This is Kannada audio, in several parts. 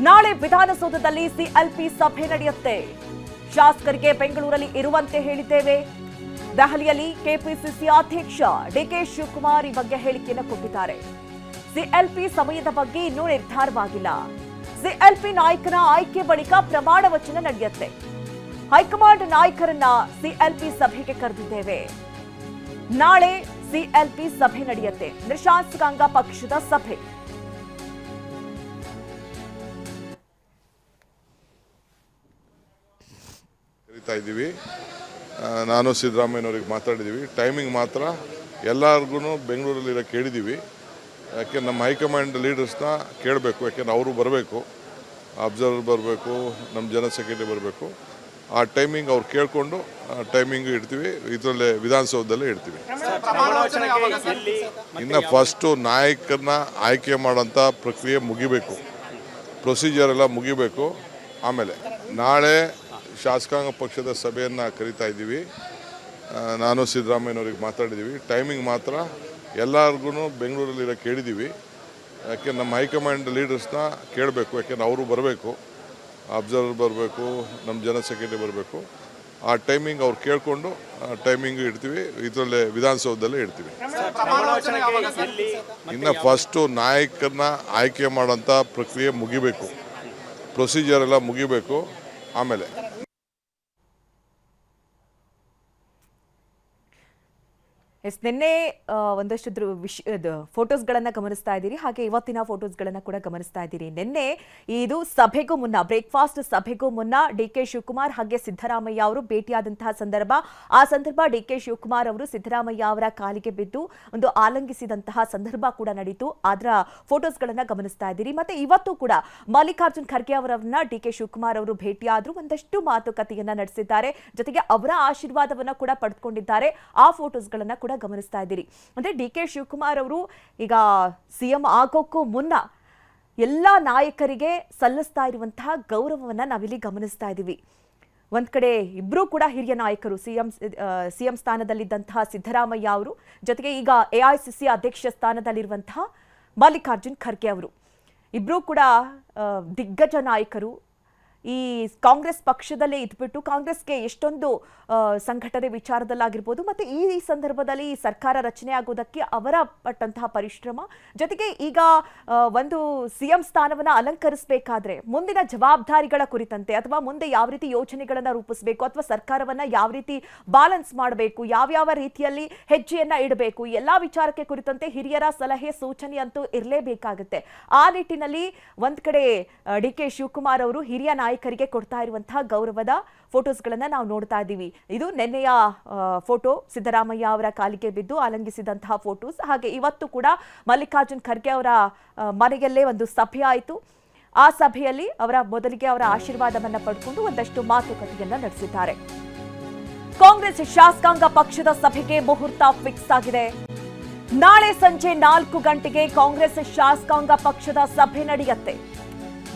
ನಾಳೆ ವಿಧಾನಸೌಧದಲ್ಲಿ ಸಿಎಲ್ಪಿ ಸಭೆ ನಡೆಯುತ್ತೆ. ಶಾಸಕರಿಗೆ ಬೆಂಗಳೂರಲ್ಲಿ ಇರುವಂತೆ ಹೇಳಿದ್ದೇವೆ. ದೆಹಲಿಯಲ್ಲಿ ಕೆಪಿಸಿಸಿ ಅಧ್ಯಕ್ಷ ಡಿಕೆ ಶಿವಕುಮಾರ್ ಈ ಬಗ್ಗೆ ಹೇಳಿಕೆಯನ್ನು ಕೊಟ್ಟಿದ್ದಾರೆ. ಸಿಎಲ್ಪಿ ಸಮಯದ ಬಗ್ಗೆ ಇನ್ನೂ ನಿರ್ಧಾರವಾಗಿಲ್ಲ. ಸಿಎಲ್ಪಿ ನಾಯಕನ ಆಯ್ಕೆ ಬಳಿಕ ಪ್ರಮಾಣ ವಚನ ನಡೆಯುತ್ತೆ. ಹೈಕಮಾಂಡ್ ನಾಯಕರನ್ನ ಸಿಎಲ್ಪಿ ಸಭೆಗೆ ಕರೆದಿದ್ದೇವೆ. ನಾಳೆ ಸಿಎಲ್ಪಿ ಸಭೆ ನಡೆಯುತ್ತೆ. ಶಾಸಕಾಂಗ ಪಕ್ಷದ ಸಭೆ. ಇದ್ದೀವಿ. ನಾನು ಸಿದ್ದರಾಮಯ್ಯನವರಿಗೆ ಮಾತಾಡಿದ್ದೀವಿ. ಟೈಮಿಂಗ್ ಮಾತ್ರ ಎಲ್ಲರಿಗೂ ಬೆಂಗಳೂರಲ್ಲಿ ಇರೋಕ್ಕೆ ಹೇಳಿದ್ದೀವಿ. ಯಾಕೆ ನಮ್ಮ ಹೈಕಮಾಂಡ್ ಲೀಡರ್ಸ್ನ ಕೇಳಬೇಕು. ಯಾಕೆಂದ್ರೆ ಅವರು ಬರಬೇಕು, ಅಬ್ಸರ್ವರ್ ಬರಬೇಕು, ನಮ್ಮ ಜನರಲ್ ಸೆಕ್ರೆಟರಿ ಬರಬೇಕು. ಆ ಟೈಮಿಂಗ್ ಅವ್ರು ಕೇಳಿಕೊಂಡು ಟೈಮಿಂಗ್ ಇಡ್ತೀವಿ. ಇದರಲ್ಲೇ ವಿಧಾನಸೌಧದಲ್ಲೇ ಇಡ್ತೀವಿ. ಇನ್ನು ಫಸ್ಟು ನಾಯಕರನ್ನ ಆಯ್ಕೆ ಮಾಡೋಂಥ ಪ್ರಕ್ರಿಯೆ ಮುಗಿಬೇಕು, ಪ್ರೊಸೀಜರ್ ಎಲ್ಲ ಮುಗಿಬೇಕು. ಆಮೇಲೆ ನಾಳೆ ಶಾಸಕಾಂಗ ಪಕ್ಷದ ಸಭೆಯನ್ನು ಕರೀತಾ ಇದ್ದೀವಿ. ನಾನು ಸಿದ್ದರಾಮಯ್ಯನವರಿಗೆ ಮಾತಾಡಿದ್ದೀವಿ. ಟೈಮಿಂಗ್ ಮಾತ್ರ ಎಲ್ಲರಿಗೂ ಬೆಂಗಳೂರಲ್ಲಿ ಇರೋಕ್ಕೆ ಹೇಳಿದ್ದೀವಿ. ಯಾಕೆ ನಮ್ಮ ಹೈಕಮಾಂಡ್ ಲೀಡರ್ಸ್ನ ಕೇಳಬೇಕು. ಯಾಕೆಂದ್ರೆ ಅವರು ಬರಬೇಕು, ಅಬ್ಸರ್ವರ್ ಬರಬೇಕು, ನಮ್ಮ ಜನರಲ್ ಸೆಕ್ರೆಟರಿ ಬರಬೇಕು. ಆ ಟೈಮಿಂಗ್ ಅವ್ರು ಕೇಳಿಕೊಂಡು ಟೈಮಿಂಗ್ ಇಡ್ತೀವಿ. ಇದರಲ್ಲೇ ವಿಧಾನಸೌಧದಲ್ಲೇ ಇಡ್ತೀವಿ. ಇನ್ನು ಫಸ್ಟು ನಾಯಕರನ್ನ ಆಯ್ಕೆ ಮಾಡೋಂಥ ಪ್ರಕ್ರಿಯೆ ಮುಗಿಬೇಕು, ಪ್ರೊಸೀಜರ್ ಎಲ್ಲ ಮುಗಿಬೇಕು. ಆಮೇಲೆ ನಿನ್ನೆ ಒಂದಷ್ಟು ಫೋಟೋಸ್ಗಳನ್ನು ಗಮನಿಸ್ತಾ ಇದ್ದೀರಿ, ಹಾಗೆ ಇವತ್ತಿನ ಫೋಟೋಸ್ಗಳನ್ನು ಕೂಡ ಗಮನಿಸ್ತಾ ಇದ್ದೀರಿ. ನಿನ್ನೆ ಇದು ಸಭೆಗೂ ಮುನ್ನ, ಬ್ರೇಕ್ಫಾಸ್ಟ್ ಸಭೆಗೂ ಮುನ್ನ ಡಿಕೆ ಶಿವಕುಮಾರ್ ಹಾಗೆ ಸಿದ್ದರಾಮಯ್ಯ ಅವರು ಭೇಟಿಯಾದಂತಹ ಸಂದರ್ಭ. ಆ ಸಂದರ್ಭ ಡಿಕೆ ಶಿವಕುಮಾರ್ ಅವರು ಸಿದ್ದರಾಮಯ್ಯ ಅವರ ಕಾಲಿಗೆ ಬಿದ್ದು ಒಂದು ಆಲಂಗಿಸಿದಂತಹ ಸಂದರ್ಭ ಕೂಡ ನಡೀತು. ಅದರ ಫೋಟೋಸ್ಗಳನ್ನು ಗಮನಿಸ್ತಾ ಇದ್ದೀರಿ. ಮತ್ತೆ ಇವತ್ತು ಕೂಡ ಮಲ್ಲಿಕಾರ್ಜುನ್ ಖರ್ಗೆ ಅವರನ್ನ ಡಿಕೆ ಶಿವಕುಮಾರ್ ಅವರು ಭೇಟಿಯಾದ್ರು, ಒಂದಷ್ಟು ಮಾತುಕತೆಯನ್ನ ನಡೆಸಿದ್ದಾರೆ. ಜೊತೆಗೆ ಅವರ ಆಶೀರ್ವಾದವನ್ನ ಕೂಡ ಪಡೆದುಕೊಂಡಿದ್ದಾರೆ. ಆ ಫೋಟೋಸ್ಗಳನ್ನ ಕೂಡ ಗಮನಿಸ್ತಾ ಇದ್ದೀರಿ. ಅಂದ್ರೆ ಡಿಕೆ ಶಿವಕುಮಾರ್ ಅವರು ಈಗ ಸಿಎಂ ಆಗೋಕ್ಕೂ ಮುನ್ನ ಎಲ್ಲಾ ನಾಯಕರಿಗೆ ಸಲ್ಲಿಸ್ತಾ ಇರುವಂತಹ ಗೌರವವನ್ನ ನಾವಿಲ್ಲಿ ಗಮನಿಸ್ತಾ ಇದ್ದೀವಿ. ಒಂದ್ ಕಡೆ ಇಬ್ರು ಕೂಡ ಹಿರಿಯ ನಾಯಕರು, ಸಿಎಂ ಸ್ಥಾನದಲ್ಲಿದ್ದಂತಹ ಸಿದ್ದರಾಮಯ್ಯ ಅವರು, ಜೊತೆಗೆ ಈಗ ಎಐಸಿಸಿ ಅಧ್ಯಕ್ಷ ಸ್ಥಾನದಲ್ಲಿರುವಂತಹ ಮಲ್ಲಿಕಾರ್ಜುನ್ ಖರ್ಗೆ ಅವರು, ಇಬ್ರು ಕೂಡ ದಿಗ್ಗಜ ನಾಯಕರು. ಈ ಕಾಂಗ್ರೆಸ್ ಪಕ್ಷದಲ್ಲೇ ಇದ್ಬಿಟ್ಟು ಕಾಂಗ್ರೆಸ್ಗೆ ಎಷ್ಟೊಂದು ಸಂಘಟನೆ ವಿಚಾರದಲ್ಲಾಗಿರ್ಬೋದು, ಮತ್ತೆ ಈ ಸಂದರ್ಭದಲ್ಲಿ ಸರ್ಕಾರ ರಚನೆ ಆಗೋದಕ್ಕೆ ಅವರ ಪಟ್ಟಂತಹ ಪರಿಶ್ರಮ, ಜೊತೆಗೆ ಈಗ ಒಂದು ಸಿಎಂ ಸ್ಥಾನವನ್ನು ಅಲಂಕರಿಸಬೇಕಾದ್ರೆ ಮುಂದಿನ ಜವಾಬ್ದಾರಿಗಳ ಕುರಿತಂತೆ, ಅಥವಾ ಮುಂದೆ ಯಾವ ರೀತಿ ಯೋಜನೆಗಳನ್ನು ರೂಪಿಸಬೇಕು, ಅಥವಾ ಸರ್ಕಾರವನ್ನ ಯಾವ ರೀತಿ ಬ್ಯಾಲೆನ್ಸ್ ಮಾಡಬೇಕು, ಯಾವ್ಯಾವ ರೀತಿಯಲ್ಲಿ ಹೆಜ್ಜೆಯನ್ನ ಇಡಬೇಕು, ಎಲ್ಲಾ ವಿಚಾರಕ್ಕೆ ಕುರಿತಂತೆ ಹಿರಿಯರ ಸಲಹೆ ಸೂಚನೆ ಅಂತೂ ಇರಲೇಬೇಕಾಗುತ್ತೆ. ಆ ನಿಟ್ಟಿನಲ್ಲಿ ಒಂದ್ ಕಡೆ ಡಿಕೆ ಶಿವಕುಮಾರ್ ಅವರು ಹಿರಿಯ ನಾಯಕರಿಗೆ ಕೊಡ್ತಾ ಇರುವಂತಹ ಗೌರವದ ಫೋಟೋಸ್ಗಳನ್ನ ನಾವು ನೋಡ್ತಾ ಇದ್ದೀವಿ. ಇದು ನಿನ್ನೆಯ ಫೋಟೋ, ಸಿದ್ದರಾಮಯ್ಯ ಅವರ ಕಾಲಿಗೆ ಬಿದ್ದು ಆಲಂಗಿಸಿದಂತಹ ಫೋಟೋಸ್. ಹಾಗೆ ಇವತ್ತು ಕೂಡ ಮಲ್ಲಿಕಾರ್ಜುನ್ ಖರ್ಗೆ ಅವರ ಮನೆಯಲ್ಲೇ ಒಂದು ಸಭೆ ಆಯಿತು. ಆ ಸಭೆಯಲ್ಲಿ ಮೊದಲಿಗೆ ಅವರ ಆಶೀರ್ವಾದವನ್ನ ಪಡೆದುಕೊಂಡು ಒಂದಷ್ಟು ಮಾತುಕತೆಯನ್ನ ನಡೆಸಿದ್ದಾರೆ. ಕಾಂಗ್ರೆಸ್ ಶಾಸಕಾಂಗ ಪಕ್ಷದ ಸಭೆಗೆ ಮುಹೂರ್ತ ಫಿಕ್ಸ್ ಆಗಿದೆ. ನಾಳೆ ಸಂಜೆ 4 ಗಂಟೆಗೆ ಕಾಂಗ್ರೆಸ್ ಶಾಸಕಾಂಗ ಪಕ್ಷದ ಸಭೆ ನಡೆಯುತ್ತೆ.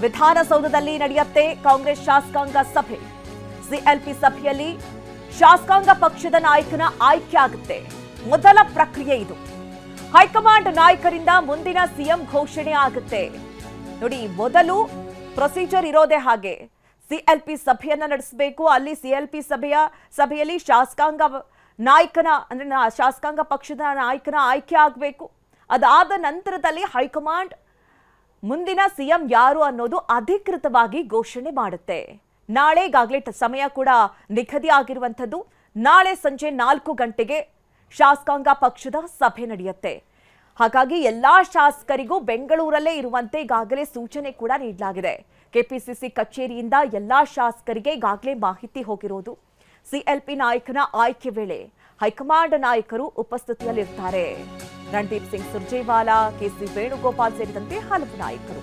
ವಿಧಾನಸೌಧದಲ್ಲಿ ನಡೆಯುತ್ತೆ ಕಾಂಗ್ರೆಸ್ ಶಾಸಕಾಂಗ ಸಭೆ. ಸಿಎಲ್ಪಿ ಸಭೆಯಲ್ಲಿ ಶಾಸಕಾಂಗ ಪಕ್ಷದ ನಾಯಕನ ಆಯ್ಕೆ ಆಗುತ್ತೆ. ಮೊದಲ ಪ್ರಕ್ರಿಯೆ ಇದು. ಹೈಕಮಾಂಡ್ ನಾಯಕರಿಂದ ಮುಂದಿನ ಸಿಎಂ ಘೋಷಣೆ ಆಗುತ್ತೆ. ನೋಡಿ, ಮೊದಲು ಪ್ರೊಸೀಜರ್ ಇರೋದೇ ಹಾಗೆ. ಸಿಎಲ್ಪಿ ಸಭೆಯನ್ನ ನಡೆಸಬೇಕು. ಅಲ್ಲಿ ಸಿಎಲ್ಪಿ ಸಭೆಯಲ್ಲಿ ಶಾಸಕಾಂಗ ನಾಯಕನ ಅಂದ್ರೆ ಶಾಸಕಾಂಗ ಪಕ್ಷದ ನಾಯಕನ ಆಯ್ಕೆ ಆಗಬೇಕು. ಅದಾದ ನಂತರದಲ್ಲಿ ಹೈಕಮಾಂಡ್ ಮುಂದಿನ ಸಿಎಂ ಯಾರು ಅನ್ನೋದು ಅಧಿಕೃತವಾಗಿ ಘೋಷಣೆ ಮಾಡುತ್ತೆ. ನಾಳೆ ಈಗಾಗಲೇ ಸಮಯ ಕೂಡ ನಿಗದಿ ಆಗಿರುವಂಥದ್ದು. ನಾಳೆ ಸಂಜೆ 4 ಗಂಟೆಗೆ ಶಾಸಕಾಂಗ ಪಕ್ಷದ ಸಭೆ ನಡೆಯುತ್ತೆ. ಹಾಗಾಗಿ ಎಲ್ಲಾ ಶಾಸಕರಿಗೂ ಬೆಂಗಳೂರಲ್ಲೇ ಇರುವಂತೆ ಈಗಾಗಲೇ ಸೂಚನೆ ಕೂಡ ನೀಡಲಾಗಿದೆ. ಕೆಪಿಸಿಸಿ ಕಚೇರಿಯಿಂದ ಎಲ್ಲಾ ಶಾಸಕರಿಗೆ ಈಗಾಗಲೇ ಮಾಹಿತಿ ಹೋಗಿರೋದು. ಸಿಎಲ್ಪಿ ನಾಯಕನ ಆಯ್ಕೆ ವೇಳೆ ಹೈಕಮಾಂಡ್ ನಾಯಕರು ಉಪಸ್ಥಿತಿಯಲ್ಲಿರ್ತಾರೆ. ರಣದೀಪ್ ಸಿಂಗ್ ಸುರ್ಜೇವಾಲಾ, ಕೆಸಿ ವೇಣುಗೋಪಾಲ್ ಸೇರಿದಂತೆ ಹಲವು ನಾಯಕರು.